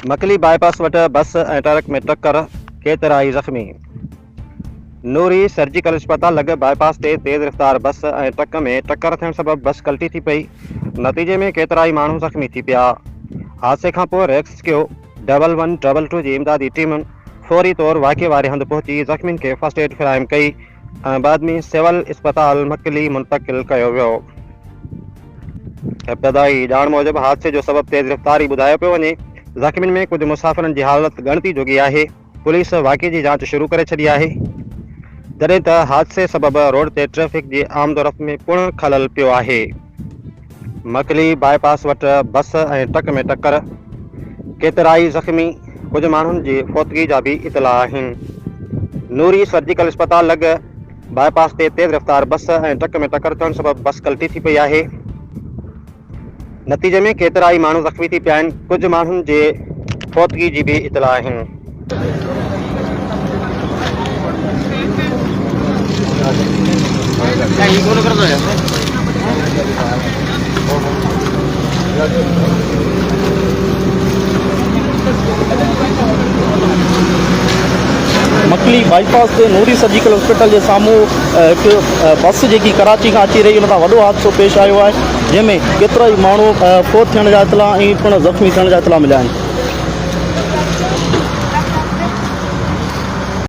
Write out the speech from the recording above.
मकली bypass what बस ऐं truck में टक्कर, केतिरा ई ज़ख़्मी। नूरी सर्जिकल अस्पताल लॻ बाईपास ते तेज़ रफ़्तार बस ऐं ट्रक में टक्कर थियण सबबि बस कल्टी थी पई। नतीजे में केतिरा ई माण्हू ज़ख़्मी थी पिया। हादसे खां पोइ रेस्क्यू 1122 जी इमदादी टीमुनि फौरी तौर वाक़े वारे हंधि पहुची ज़ख़्मियुनि खे फर्स्ट एड फ़राहम कई ऐं बादमी सिविल अस्पताल मकली मुंतक़िल कयो वियो। इब्तदाई ॼाण मूजिबि हादसे जो सबबु तेज़ रफ़्तारी ॿुधायो पियो वञे। ज़ख़्मियुनि में कुझु मुसाफ़िरनि जी हालत ॻणती जोगी आहे। पुलिस वाक़े जी जांच शुरू करे छॾी आहे, जॾहिं त हादसे सबबि रोड ते ट्रैफ़िक जी आमदोरफ़्त में पिणु ख़लल पियो आहे। मकली बाईपास वटि बस ऐं ट्रक में टक्कर, केतिरा ई ज़ख़्मी, कुझु माण्हुनि जी फौतगी जा भी इतला आहिनि। नूरी सर्जिकल अस्पताल लॻ बाईपास ते तेज़ रफ़्तार बस ऐं ट्रक में टक्कर थियण सबबि बस कल्टी थी पई आहे। नतीजे में केतिरा ई माण्हू ज़ख़्मी थी पिया आहिनि। कुझु माण्हुनि जे फौतगी जी भी इतला आहिनि। मकली बाईपास से नूरी सर्जिकल हॉस्पिटल के सामूं एक बस जी कराची का अची रही उन वो हादसो पेश आयो है, जैमें केतरा ही मानू फोत थियण जा इतला पिण ज़ख़्मी थियण जा इतला मिलिया आहिनि।